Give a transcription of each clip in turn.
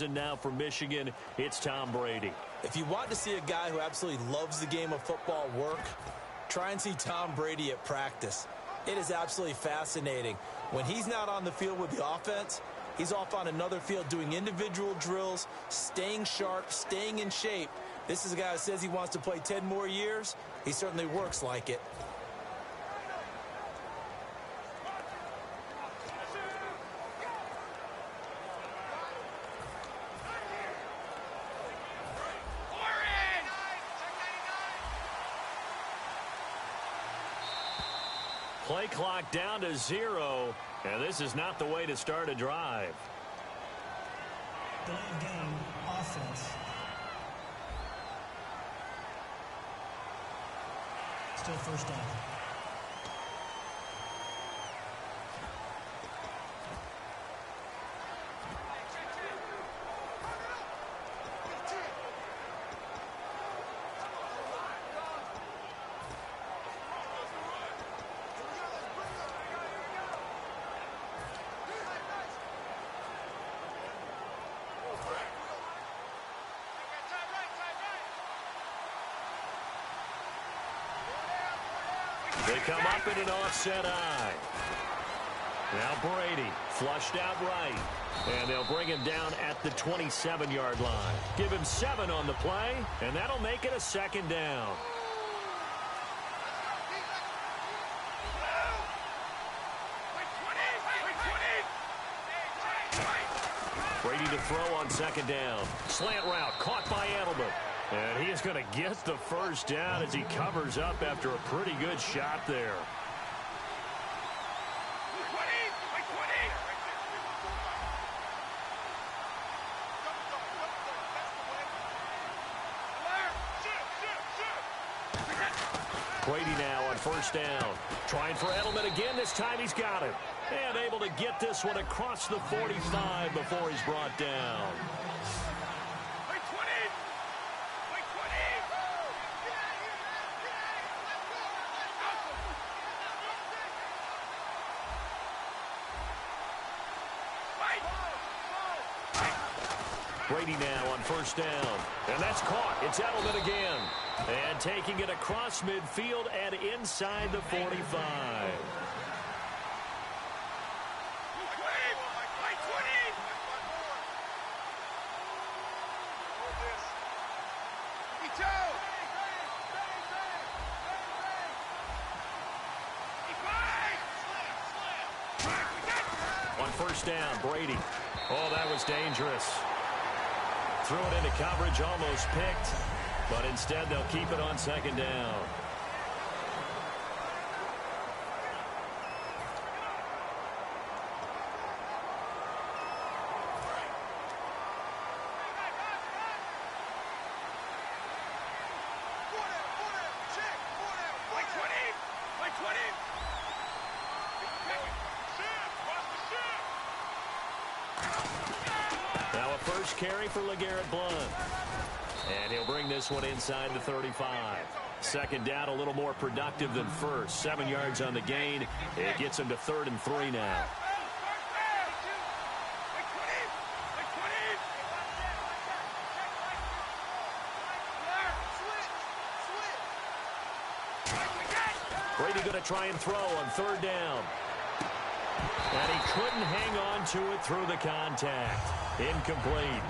And now for Michigan, it's Tom Brady. If you want to see a guy who absolutely loves the game of football work, try and see Tom Brady at practice. It is absolutely fascinating. When he's not on the field with the offense, he's off on another field doing individual drills, staying sharp, staying in shape. This is a guy who says he wants to play 10 more years. He certainly works like it. Play clock down to 0, and this is not the way to start a drive. Delay game, offense. Still first down. They come up in an offset eye. Now Brady flushed out right. And they'll bring him down at the 27-yard line. Give him 7 on the play, and that'll make it a second down. Brady to throw on second down. Slant route caught by Edelman. And he is going to get the first down as he covers up after a pretty good shot there. Brady now on first down. Trying for Edelman again. This time he's got it. And able to get this one across the 45 before he's brought down. Brady now on first down. And that's caught. It's Edelman again. And taking it across midfield and inside the 45. On first down, Brady. Oh, that was dangerous. Threw it into coverage, almost picked, but instead they'll keep it on second down. Now a first carry for LeGarrette Blount. And he'll bring this one inside the 35. Second down, a little more productive than first. 7 yards on the gain. It gets him to 3rd and 3 now. Brady going to try and throw on 3rd down. And he couldn't hang on to it through the contact. Incomplete.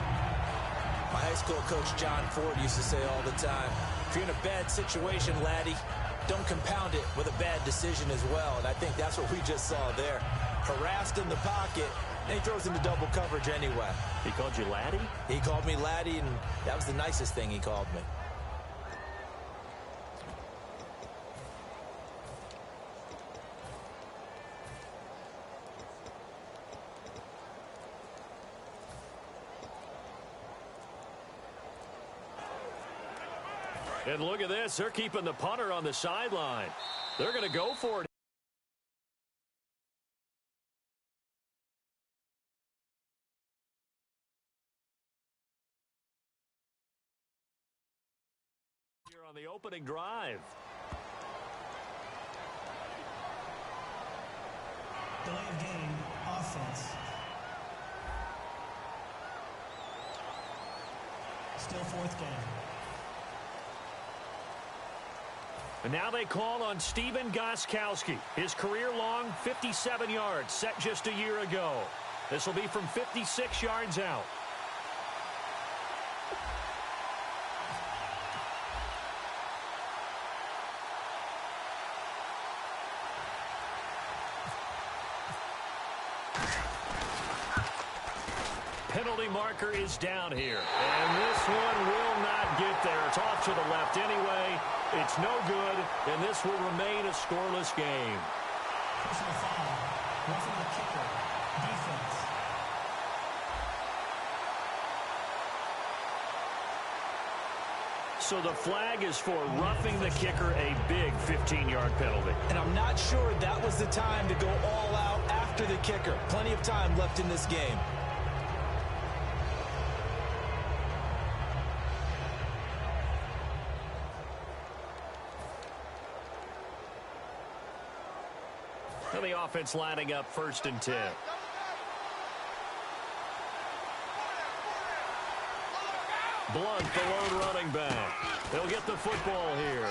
My high school coach John Ford used to say all the time, if you're in a bad situation, laddie, don't compound it with a bad decision as well. And I think that's what we just saw there. Harassed in the pocket, and he throws into double coverage anyway. He called you laddie? He called me laddie, and that was the nicest thing he called me. And look at this. They're keeping the punter on the sideline. They're going to go for it. Here on the opening drive. Delay of game, offense. Still fourth down. And now they call on Steven Gostkowski. His career-long 57 yards set just a year ago. This will be from 56 yards out. Penalty marker is down here. And this one will not get there. It's off to the left anyway. It's no good, and this will remain a scoreless game. Personal foul. Roughing the kicker. Defense. So the flag is for roughing the kicker, a big 15-yard penalty. And I'm not sure that was the time to go all out after the kicker. Plenty of time left in this game. And the offense lining up 1st and 10. Blunt, the lone running back. They'll get the football here.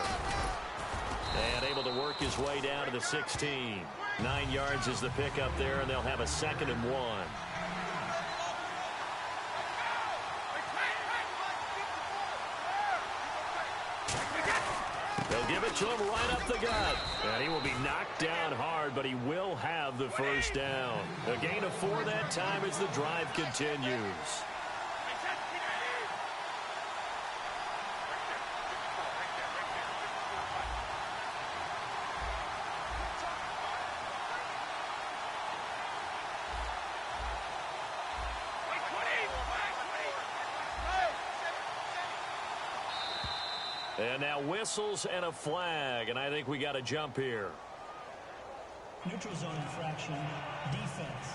And able to work his way down to the 16. 9 yards is the pickup there, and they'll have a 2nd and 1. They'll give it to him right up the gut. And he will be knocked down hard, but he will have the first down. A gain of 4 that time as the drive continues. And now whistles and a flag, and I think we got to jump here. Neutral zone infraction. Defense.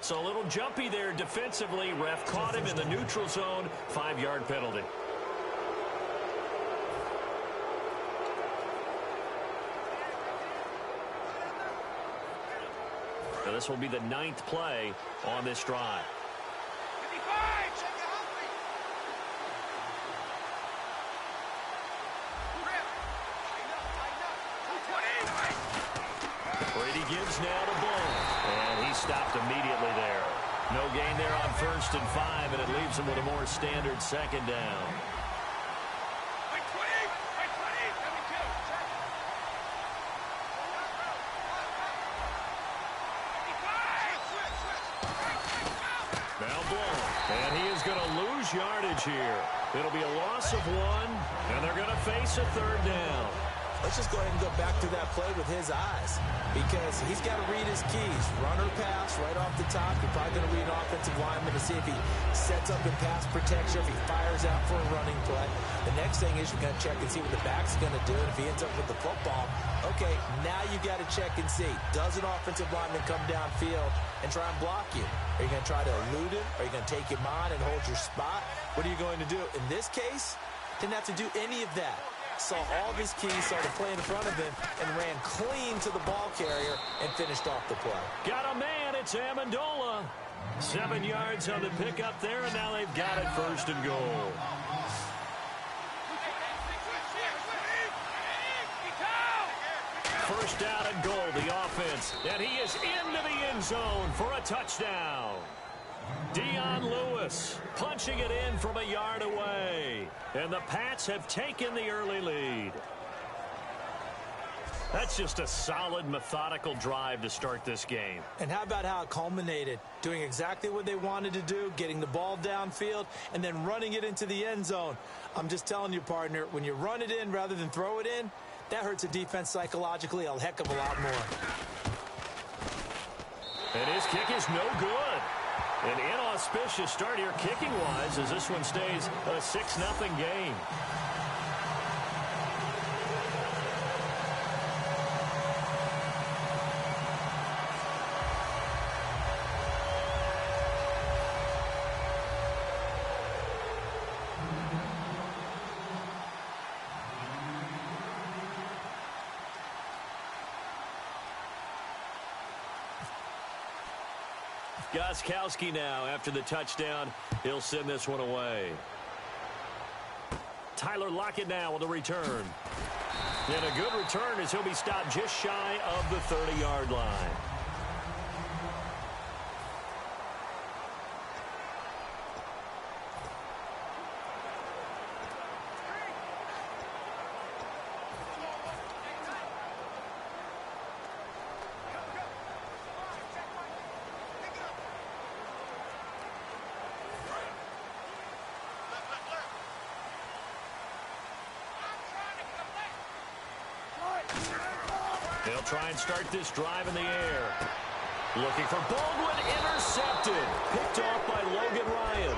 So a little jumpy there defensively. Ref caught him in the neutral zone. 5-yard penalty. Now this will be the 9th play on this drive. Brady gives now to Blunt, and he stopped immediately there. No gain there on 1st and 5, and it leaves him with a more standard 2nd down. Now Blunt, and he is going to lose yardage here. It'll be a loss of 1, and they're going to face a 3rd down. Let's just go ahead and go back to that play with his eyes, because he's got to read his keys. Run or pass right off the top. You're probably going to read an offensive lineman to see if he sets up in pass protection, if he fires out for a running play. The next thing is you're going to check and see what the back's going to do. And if he ends up with the football, okay, now you got to check and see. Does an offensive lineman come downfield and try and block you? Are you going to try to elude him? Are you going to take him on and hold your spot? What are you going to do? In this case, didn't have to do any of that. Saw all of his keys, saw the play in front of him, and ran clean to the ball carrier and finished off the play. Got a man, it's Amendola. 7 yards on the pickup there, and now they've got it 1st and goal. First down and goal, the offense, and he is into the end zone for a touchdown. Dion Lewis punching it in from a yard away. And the Pats have taken the early lead. That's just a solid, methodical drive to start this game. And how about how it culminated? Doing exactly what they wanted to do, getting the ball downfield, and then running it into the end zone. I'm just telling you, partner, when you run it in rather than throw it in, that hurts a defense psychologically a heck of a lot more. And his kick is no good. An inauspicious start here kicking-wise as this one stays a 6-0 game. Gostkowski now after the touchdown. He'll send this one away. Tyler Lockett now on the return. And a good return as he'll be stopped just shy of the 30-yard line. They'll try and start this drive in the air. Looking for Baldwin, intercepted. Picked off by Logan Ryan.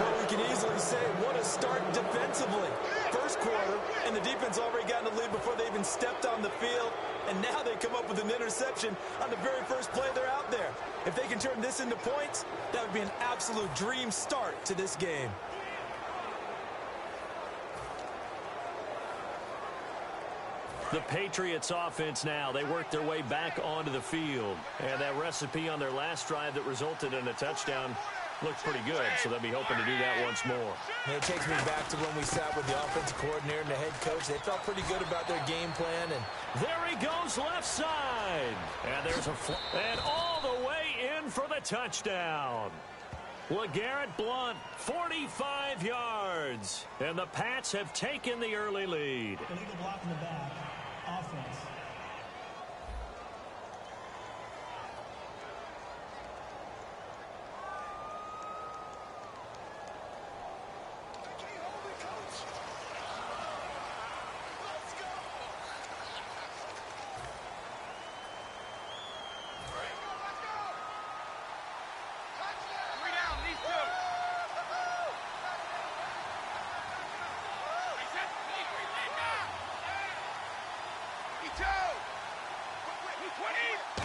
Well, we can easily say what a start defensively. First quarter, and the defense already got in the lead before they even stepped on the field. And now they come up with an interception on the very first play they're out there. If they can turn this into points, that would be an absolute dream start to this game. The Patriots offense now, they work their way back onto the field. And that recipe on their last drive that resulted in a touchdown looked pretty good, so they'll be hoping to do that once more. And it takes me back to when we sat with the offensive coordinator and the head coach. They felt pretty good about their game plan. And there he goes left side. And there's a and all the way in for the touchdown. LeGarrette Blount, 45 yards. And the Pats have taken the early lead. Illegal block in the back. Offense.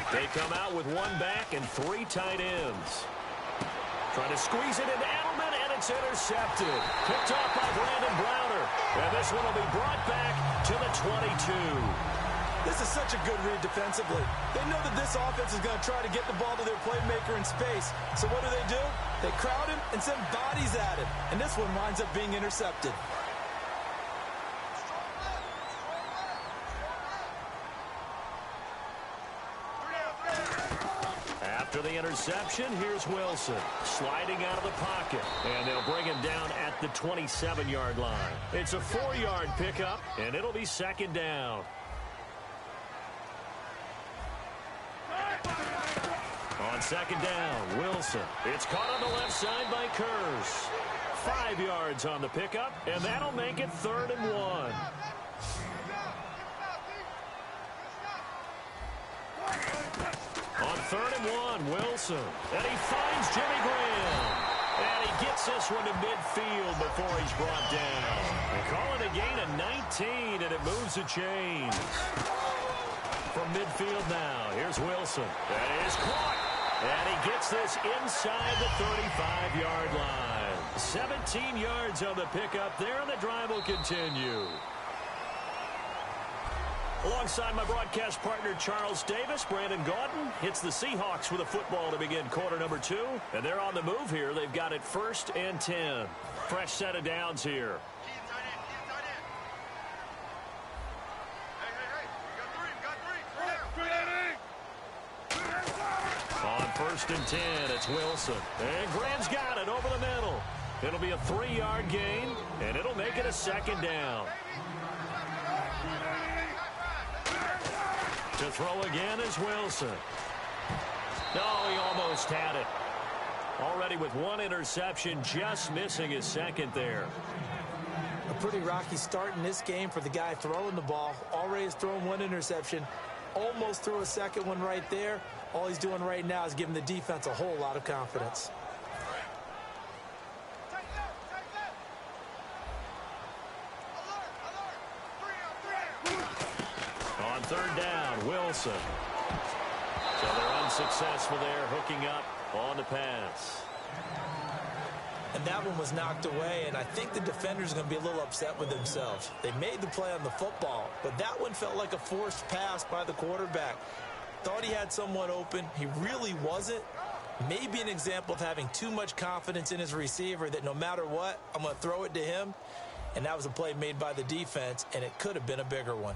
They come out with one back and three tight ends. Trying to squeeze it into Edelman, and it's intercepted. Picked off by Brandon Browner. And this one will be brought back to the 22. This is such a good read defensively. They know that this offense is going to try to get the ball to their playmaker in space. So what do? They crowd him and send bodies at him. And this one winds up being intercepted. After the interception, here's Wilson sliding out of the pocket. And they'll bring him down at the 27-yard line. It's a 4-yard pickup, and it'll be second down. On second down, Wilson. It's caught on the left side by Kurz. 5 yards on the pickup, and that'll make it 3rd and 1. On 3rd and 1, Wilson. And he finds Jimmy Graham. And he gets this one to midfield before he's brought down. They call it a gain of 19, and it moves the chains. From midfield now, here's Wilson. That is caught. And he gets this inside the 35-yard line. 17 yards on the pickup there, and the drive will continue. Alongside my broadcast partner, Charles Davis, Brandon Gaudin hits the Seahawks with a football to begin quarter number 2. And they're on the move here. They've got it 1st and 10. Fresh set of downs here. On 1st and 10, it's Wilson. And Graham's got it over the middle. It'll be a 3-yard gain, and it'll make it a 2nd down. To throw again is Wilson. No, he almost had it. Already with 1 interception, just missing his 2nd there. A pretty rocky start in this game for the guy throwing the ball. Already has thrown 1 interception. Almost threw a 2nd one right there. All he's doing right now is giving the defense a whole lot of confidence. On 3rd down, Wilson. So they're unsuccessful there, hooking up on the pass. And that one was knocked away, and I think the defenders are going to be a little upset with themselves. They made the play on the football, but that one felt like a forced pass by the quarterback. Thought he had someone open. He really wasn't. Maybe an example of having too much confidence in his receiver that no matter what, I'm going to throw it to him. And that was a play made by the defense, and it could have been a bigger one.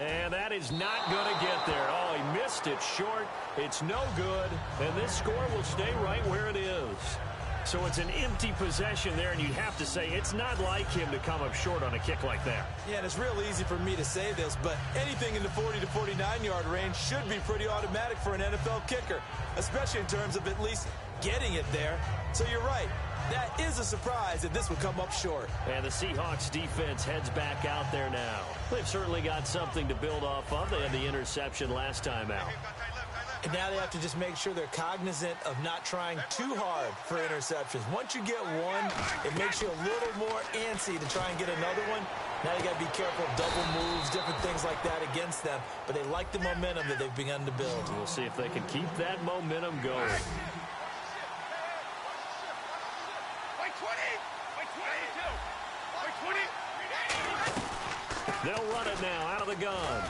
And that is not going to get there. Oh, he missed it short. It's no good. And this score will stay right where it is. So it's an empty possession there, and you have to say it's not like him to come up short on a kick like that. Yeah, and it's real easy for me to say this, but anything in the 40 to 49-yard range should be pretty automatic for an NFL kicker, especially in terms of at least getting it there. So you're right. That is a surprise that this would come up short. And the Seahawks defense heads back out there now. They've certainly got something to build off of. They had the interception last time out. And now they have to just make sure they're cognizant of not trying too hard for interceptions. Once you get one, it makes you a little more antsy to try and get another one. Now you got to be careful of double moves, different things like that against them. But they like the momentum that they've begun to build. We'll see if they can keep that momentum going. They'll run it now out of the gun.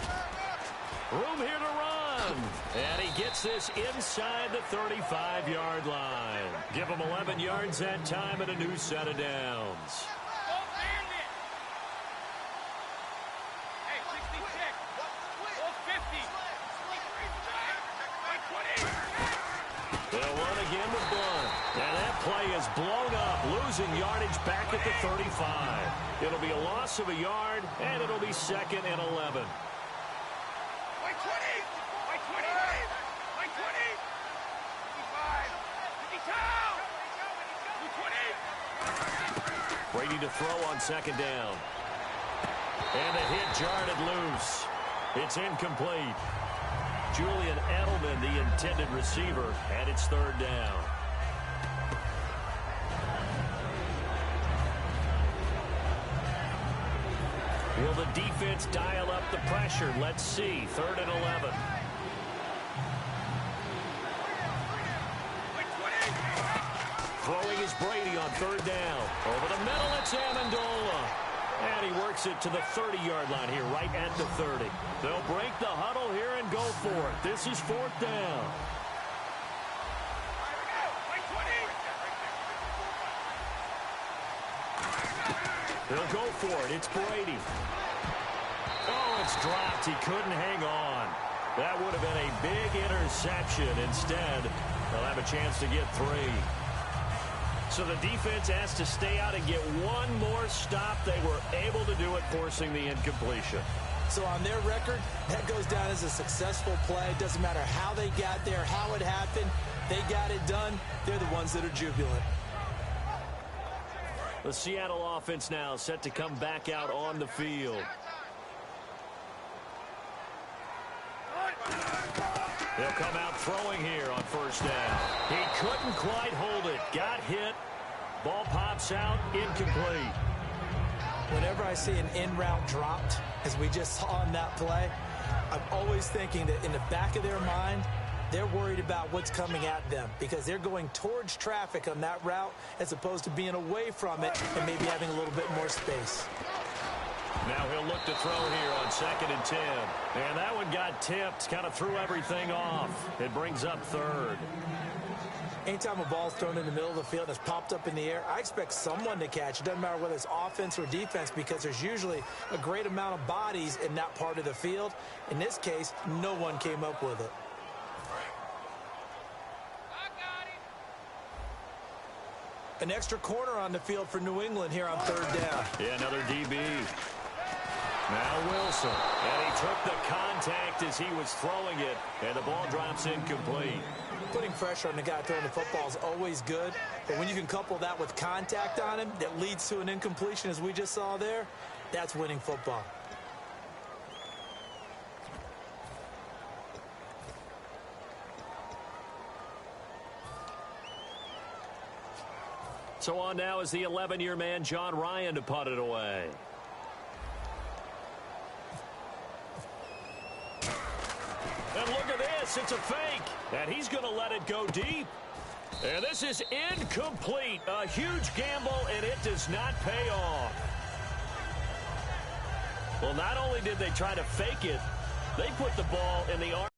Room here to run. And he gets this inside the 35-yard line. Give him 11 yards that time and a new set of downs. They'll run again with Blunt. And that play is blown up, losing yardage back at the 35. It'll be a loss of a yard, and it'll be 2nd and 11. Brady to throw on 2nd down. And the hit jarred it loose. It's incomplete. Julian Edelman, the intended receiver, and it's 3rd down. Will the defense dial up the pressure? Let's see. 3rd and 11. Throwing is Brady on 3rd down. Over the middle, it's Amendola. And he works it to the 30-yard line here, right at the 30. They'll break the huddle here and go for it. This is 4th down. They'll go for it. It's Brady. Oh, it's dropped. He couldn't hang on. That would have been a big interception. Instead, they'll have a chance to get 3. So the defense has to stay out and get one more stop. They were able to do it, forcing the incompletion. So on their record, that goes down as a successful play. Doesn't matter how they got there, how it happened. They got it done. They're the ones that are jubilant. The Seattle offense now set to come back out on the field. They'll come out throwing here on 1st down. He couldn't quite hold it. Got hit. Ball pops out. Incomplete. Whenever I see an in-route dropped, as we just saw on that play, I'm always thinking that in the back of their mind, they're worried about what's coming at them because they're going towards traffic on that route as opposed to being away from it and maybe having a little bit more space. Now he'll look to throw here on 2nd and 10. And that one got tipped, kind of threw everything off. It brings up 3rd. Anytime a ball's thrown in the middle of the field and it's popped up in the air, I expect someone to catch. It doesn't matter whether it's offense or defense because there's usually a great amount of bodies in that part of the field. In this case, no one came up with it. An extra corner on the field for New England here on 3rd down. Yeah, another DB. Now Wilson. And he took the contact as he was throwing it. And the ball drops incomplete. Putting pressure on the guy throwing the football is always good. But when you can couple that with contact on him that leads to an incompletion as we just saw there, that's winning football. So on now is the 11-year man, John Ryan, to punt it away. And look at this. It's a fake. And he's going to let it go deep. And this is incomplete. A huge gamble, and it does not pay off. Well, not only did they try to fake it, they put the ball in the arms